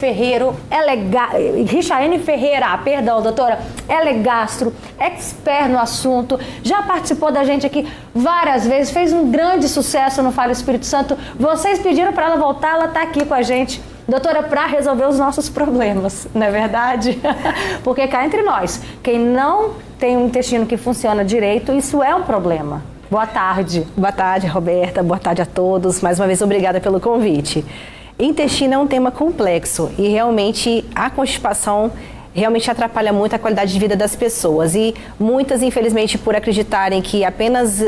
Ferreiro, Richaene Ferreira, perdão, doutora, ela é gastro, expert no assunto, já participou da gente aqui várias vezes, fez um grande sucesso no Fala Espírito Santo. Vocês pediram para ela voltar, ela está aqui com a gente, doutora, para resolver os nossos problemas, não é verdade? Porque cá entre nós, quem não tem um intestino que funciona direito, isso é um problema. Boa tarde. Boa tarde, Roberta, boa tarde a todos, mais uma vez obrigada pelo convite. Intestino é um tema complexo e realmente a constipação realmente atrapalha muito a qualidade de vida das pessoas e muitas, infelizmente, por acreditarem que apenas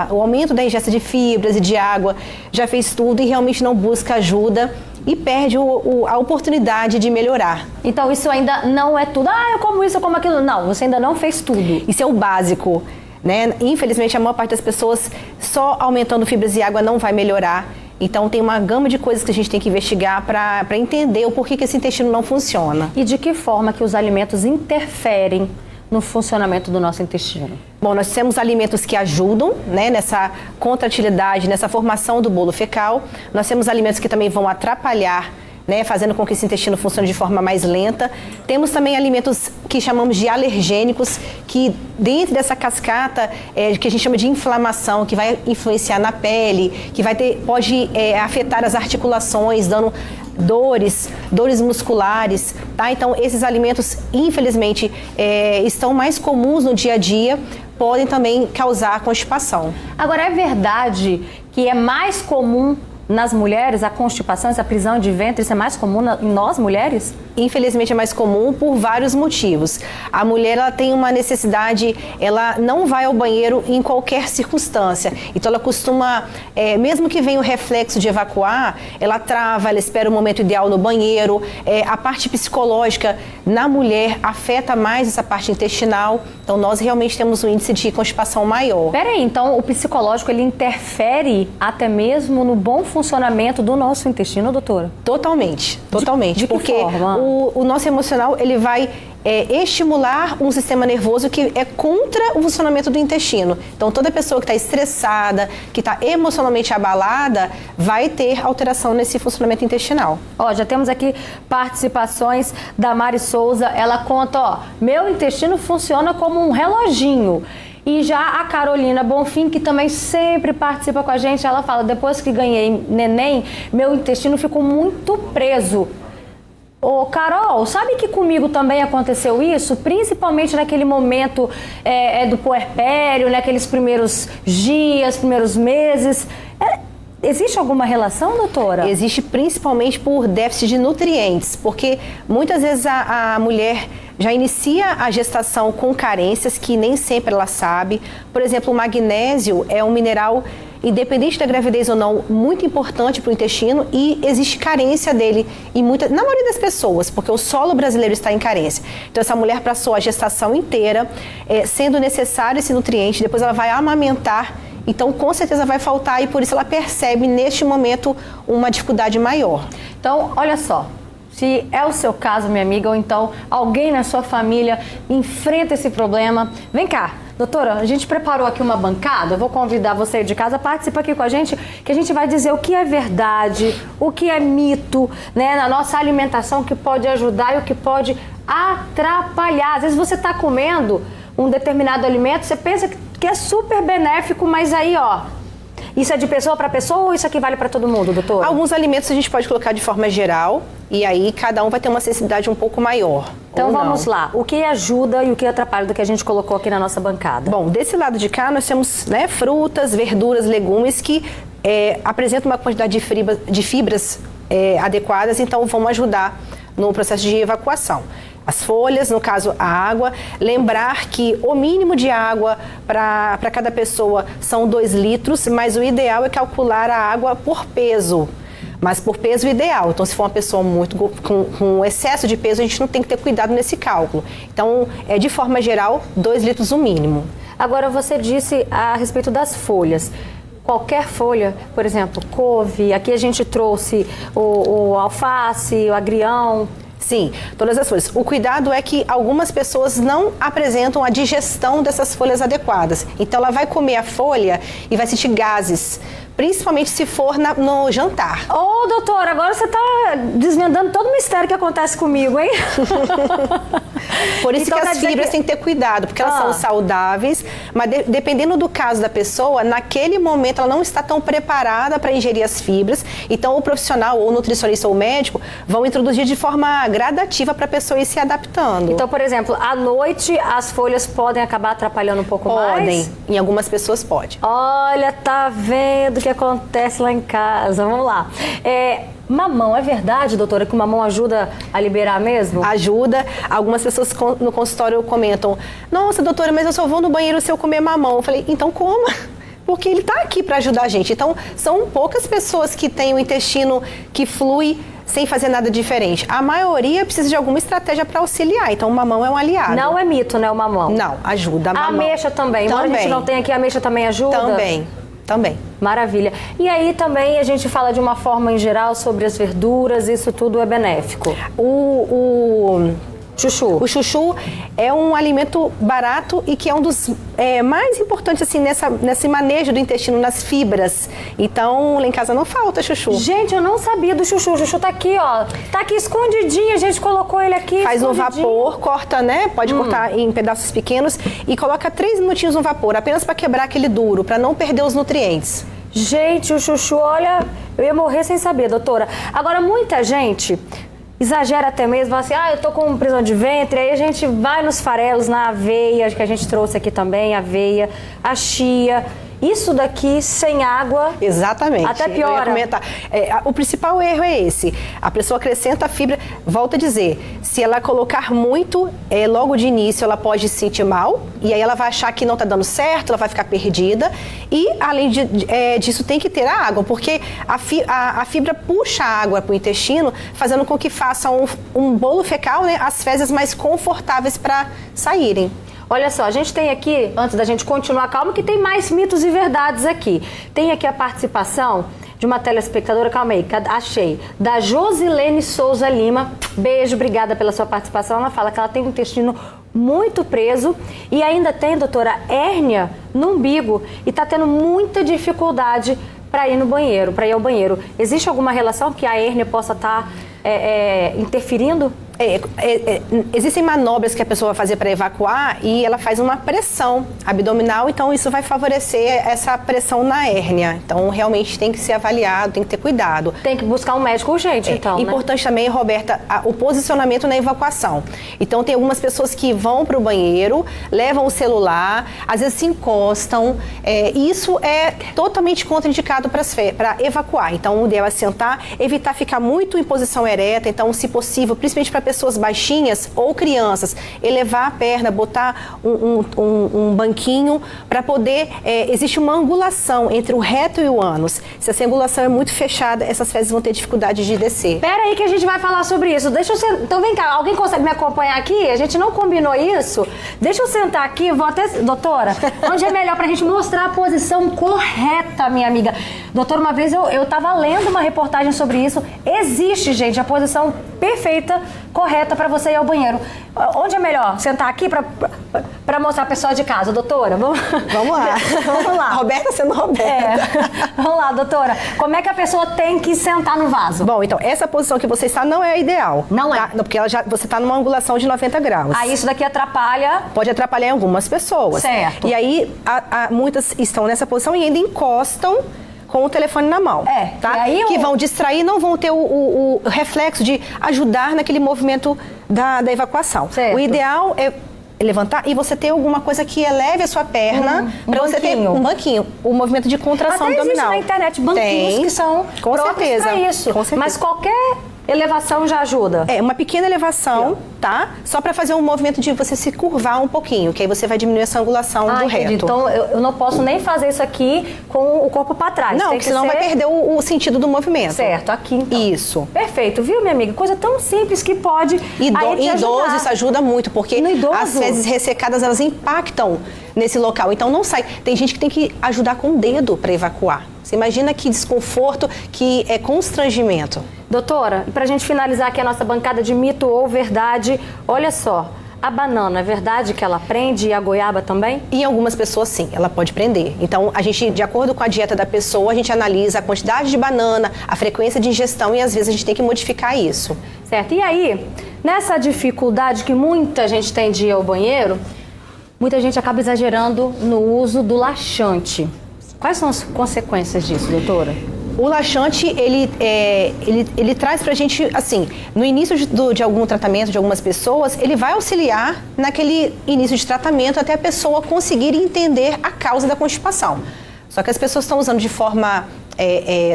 o aumento da ingesta de fibras e de água já fez tudo e realmente não busca ajuda e perde a oportunidade de melhorar. Então isso ainda não é tudo, eu como isso, eu como aquilo. Não, você ainda não fez tudo. Isso é o básico, né? Infelizmente, a maior parte das pessoas só aumentando fibras e água não vai melhorar. Então tem uma gama de coisas que a gente tem que investigar para entender o porquê que esse intestino não funciona. E de que forma que os alimentos interferem no funcionamento do nosso intestino? Bom, nós temos alimentos que ajudam, né, nessa contratilidade, nessa formação do bolo fecal. Nós temos alimentos que também vão atrapalhar, né, fazendo com que esse intestino funcione de forma mais lenta. Temos também alimentos que chamamos de alergênicos, que dentro dessa cascata que a gente chama de inflamação, que vai influenciar na pele, que pode afetar as articulações, dando dores musculares, tá? Então, esses alimentos, infelizmente, estão mais comuns no dia a dia, podem também causar constipação. Agora, é verdade que é mais comum nas mulheres a constipação, essa prisão de ventre, isso é mais comum em nós mulheres? Infelizmente é mais comum por vários motivos. A mulher, ela tem uma necessidade, ela não vai ao banheiro em qualquer circunstância. Então ela costuma, mesmo que venha o reflexo de evacuar, ela trava, ela espera o momento ideal no banheiro. A parte psicológica na mulher afeta mais essa parte intestinal. Então nós realmente temos um índice de constipação maior. Peraí, então o psicológico ele interfere até mesmo no bom funcionamento do nosso intestino, doutora? Totalmente. De porque que forma? O nosso emocional, ele vai estimular um sistema nervoso que é contra o funcionamento do intestino. Então, toda pessoa que está estressada, que está emocionalmente abalada, vai ter alteração nesse funcionamento intestinal. Já temos aqui participações da Mari Souza. Ela conta, meu intestino funciona como um reloginho. E já a Carolina Bonfim, que também sempre participa com a gente, ela fala, depois que ganhei neném, meu intestino ficou muito preso. Carol, sabe que comigo também aconteceu isso? Principalmente naquele momento do puerpério, naqueles primeiros dias, primeiros meses. Existe alguma relação, doutora? Existe principalmente por déficit de nutrientes, porque muitas vezes a mulher já inicia a gestação com carências que nem sempre ela sabe. Por exemplo, o magnésio é um mineral, independente da gravidez ou não, muito importante para o intestino e existe carência dele na maioria das pessoas, porque o solo brasileiro está em carência. Então essa mulher passou a gestação inteira sendo necessário esse nutriente, depois ela vai amamentar, então com certeza vai faltar e por isso ela percebe neste momento uma dificuldade maior. Então, olha só. Se é o seu caso, minha amiga, ou então alguém na sua família enfrenta esse problema, vem cá. Doutora, a gente preparou aqui uma bancada, eu vou convidar você de casa, participa aqui com a gente, que a gente vai dizer o que é verdade, o que é mito, né, na nossa alimentação, que pode ajudar e o que pode atrapalhar. Às vezes você está comendo um determinado alimento, você pensa que é super benéfico, mas aí, isso é de pessoa para pessoa ou isso aqui vale para todo mundo, doutora? Alguns alimentos a gente pode colocar de forma geral e aí cada um vai ter uma sensibilidade um pouco maior. Então vamos lá, o que ajuda e o que atrapalha do que a gente colocou aqui na nossa bancada? Bom, desse lado de cá nós temos frutas, verduras, legumes que apresentam uma quantidade de fibras adequadas, então vão ajudar no processo de evacuação. As folhas, no caso a água, lembrar que o mínimo de água para cada pessoa são 2 litros, mas o ideal é calcular a água por peso, mas por peso ideal. Então se for uma pessoa muito com excesso de peso, a gente não tem que ter cuidado nesse cálculo. Então, de forma geral, 2 litros o mínimo. Agora você disse a respeito das folhas. Qualquer folha, por exemplo, couve, aqui a gente trouxe o alface, o agrião. Sim, todas as folhas. O cuidado é que algumas pessoas não apresentam a digestão dessas folhas adequadas. Então ela vai comer a folha e vai sentir gases, principalmente se for no jantar. Ô, doutora, agora você tá desvendando todo o mistério que acontece comigo, hein? Por isso Então, que as fibras têm que ter cuidado, porque elas são saudáveis, mas dependendo do caso da pessoa, naquele momento ela não está tão preparada para ingerir as fibras, então o profissional, ou o nutricionista ou o médico, vão introduzir de forma gradativa para a pessoa ir se adaptando. Então, por exemplo, à noite as folhas podem acabar atrapalhando um pouco mais? Podem, em algumas pessoas pode. Olha, tá vendo o que acontece lá em casa. Vamos lá. Mamão, é verdade, doutora, que o mamão ajuda a liberar mesmo? Ajuda. Algumas pessoas no consultório comentam: nossa, doutora, mas eu só vou no banheiro se eu comer mamão. Eu falei: então coma, porque ele está aqui para ajudar a gente. Então, são poucas pessoas que têm o intestino que flui sem fazer nada diferente. A maioria precisa de alguma estratégia para auxiliar. Então, o mamão é um aliado. Não é mito, né, o mamão? Não, ajuda. A ameixa também. Embora a gente não tenha aqui, a ameixa também ajuda? Também. Maravilha. E aí também a gente fala de uma forma em geral sobre as verduras, isso tudo é benéfico. Chuchu. O chuchu é um alimento barato e que é um dos mais importantes assim, nesse manejo do intestino, nas fibras. Então, lá em casa não falta chuchu. Gente, eu não sabia do chuchu. O chuchu tá aqui, ó. Tá aqui escondidinho, a gente colocou ele aqui. Faz no vapor, corta, né? Pode cortar em pedaços pequenos e coloca 3 minutinhos no vapor, apenas para quebrar aquele duro, para não perder os nutrientes. Gente, o chuchu, olha, eu ia morrer sem saber, doutora. Agora, muita gente exagera até mesmo, fala assim, eu tô com prisão de ventre, aí a gente vai nos farelos, na aveia, que a gente trouxe aqui também, aveia, a chia. Isso daqui sem água. Exatamente. Até piora. O principal erro é esse. A pessoa acrescenta a fibra, volta a dizer, se ela colocar muito, logo de início ela pode se sentir mal, e aí ela vai achar que não está dando certo, ela vai ficar perdida. E além disso tem que ter a água, porque a fibra puxa a água para o intestino, fazendo com que faça um bolo fecal, né, as fezes mais confortáveis para saírem. Olha só, a gente tem aqui, antes da gente continuar, calma que tem mais mitos e verdades aqui. Tem aqui a participação de uma telespectadora, calma aí, achei, da Josilene Souza Lima. Beijo, obrigada pela sua participação. Ela fala que ela tem um intestino muito preso e ainda tem, doutora, hérnia no umbigo e tá tendo muita dificuldade para ir ao banheiro. Existe alguma relação que a hérnia possa estar interferindo? Existem manobras que a pessoa vai fazer para evacuar e ela faz uma pressão abdominal, então isso vai favorecer essa pressão na hérnia. Então realmente tem que ser avaliado, tem que ter cuidado. Tem que buscar um médico urgente, então, né? Importante também, Roberta, o posicionamento na evacuação. Então tem algumas pessoas que vão para o banheiro, levam o celular, às vezes se encostam. Isso é totalmente contraindicado para evacuar. Então o ideal é sentar, evitar ficar muito em posição ereta. Então, se possível, principalmente para pessoas baixinhas ou crianças, elevar a perna, botar um banquinho para poder... existe uma angulação entre o reto e o ânus. Se essa angulação é muito fechada, essas fezes vão ter dificuldade de descer. Pera aí que a gente vai falar sobre isso. Então vem cá, alguém consegue me acompanhar aqui? A gente não combinou isso? Deixa eu sentar aqui, vou até... Doutora, onde é melhor pra gente mostrar a posição correta, minha amiga? Doutora, uma vez eu tava lendo uma reportagem sobre isso. Existe, gente, a posição perfeita, correta para você ir ao banheiro. Onde é melhor? Sentar aqui para mostrar a pessoa de casa, doutora? Vamos lá. Vamos lá. Roberta sendo Roberta. Vamos lá, doutora. Como é que a pessoa tem que sentar no vaso? Bom, então, essa posição que você está não é a ideal. Não tá? é? Porque você está numa angulação de 90 graus. Aí isso daqui atrapalha? Pode atrapalhar em algumas pessoas. Certo. E aí, muitas estão nessa posição e ainda encostam com o telefone na mão, tá? E aí que vão distrair, não vão ter o reflexo de ajudar naquele movimento da evacuação. Certo. O ideal é levantar e você ter alguma coisa que eleve a sua perna para você ter um banquinho, o movimento de contração abdominal. Existe na internet banquinhos que são com certeza para isso. Com certeza. Mas qualquer elevação já ajuda? Uma pequena elevação, tá? Só para fazer um movimento de você se curvar um pouquinho, que aí você vai diminuir essa angulação do reto. Então eu não posso nem fazer isso aqui com o corpo para trás. Não, porque senão vai perder o sentido do movimento. Certo, aqui então. Isso. Perfeito, viu, minha amiga? Coisa tão simples que pode em idoso isso ajuda muito, porque as fezes ressecadas, elas impactam nesse local, então não sai. Tem gente que tem que ajudar com o dedo para evacuar. Você imagina que desconforto, que constrangimento. Doutora, para a gente finalizar aqui a nossa bancada de mito ou verdade, olha só, A banana, é verdade que ela prende e a goiaba também? Em algumas pessoas, sim, ela pode prender. Então, a gente, de acordo com a dieta da pessoa, a gente analisa a quantidade de banana, a frequência de ingestão e, às vezes, a gente tem que modificar isso. Certo. E aí, nessa dificuldade que muita gente tem de ir ao banheiro, muita gente acaba exagerando no uso do laxante. Quais são as consequências disso, doutora? O laxante, ele traz pra gente, assim, no início de algum tratamento de algumas pessoas, ele vai auxiliar naquele início de tratamento até a pessoa conseguir entender a causa da constipação. Só que as pessoas estão usando de forma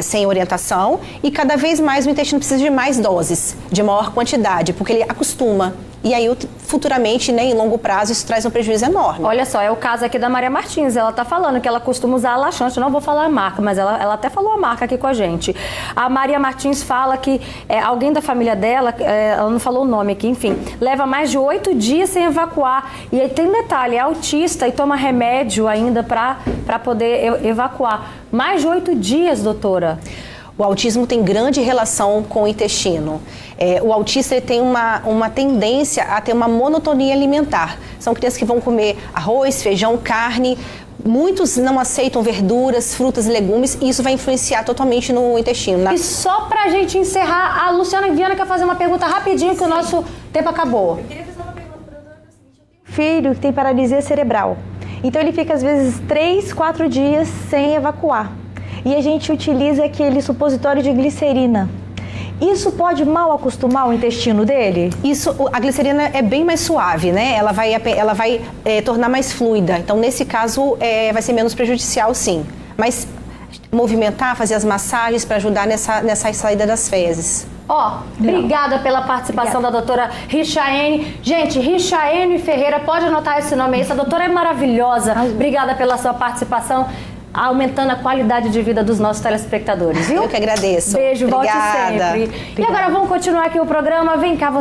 sem orientação e cada vez mais o intestino precisa de mais doses, de maior quantidade, porque ele acostuma. E aí, futuramente, né, em longo prazo, isso traz um prejuízo enorme. Olha só, é o caso aqui da Maria Martins. Ela tá falando que ela costuma usar laxante. Não vou falar a marca, mas ela até falou a marca aqui com a gente. A Maria Martins fala que alguém da família dela, ela não falou o nome aqui, enfim, leva mais de 8 dias sem evacuar. E aí tem um detalhe, é autista e toma remédio ainda para poder evacuar. Mais de 8 dias, doutora. O autismo tem grande relação com o intestino. O autista ele tem uma tendência a ter uma monotonia alimentar. São crianças que vão comer arroz, feijão, carne. Muitos não aceitam verduras, frutas e legumes e isso vai influenciar totalmente no intestino. E só pra gente encerrar, a Luciana Viana quer fazer uma pergunta rapidinho que o nosso tempo acabou. Eu queria fazer uma pergunta para a doutora, que é o seguinte, eu tenho um filho que tem paralisia cerebral. Então ele fica às vezes 3, 4 dias sem evacuar. E a gente utiliza aquele supositório de glicerina. Isso pode mal acostumar o intestino dele? A glicerina é bem mais suave, né? Ela vai tornar mais fluida. Então, nesse caso, vai ser menos prejudicial, sim. Mas movimentar, fazer as massagens para ajudar nessa saída das fezes. Obrigada pela participação da doutora Richaene. Gente, Richaene Ferreira, pode anotar esse nome aí. Essa doutora é maravilhosa. Obrigada pela sua participação, aumentando a qualidade de vida dos nossos telespectadores, viu? Eu que agradeço. Beijo, Obrigada. volte sempre. E agora vamos continuar aqui o programa. Vem cá, você.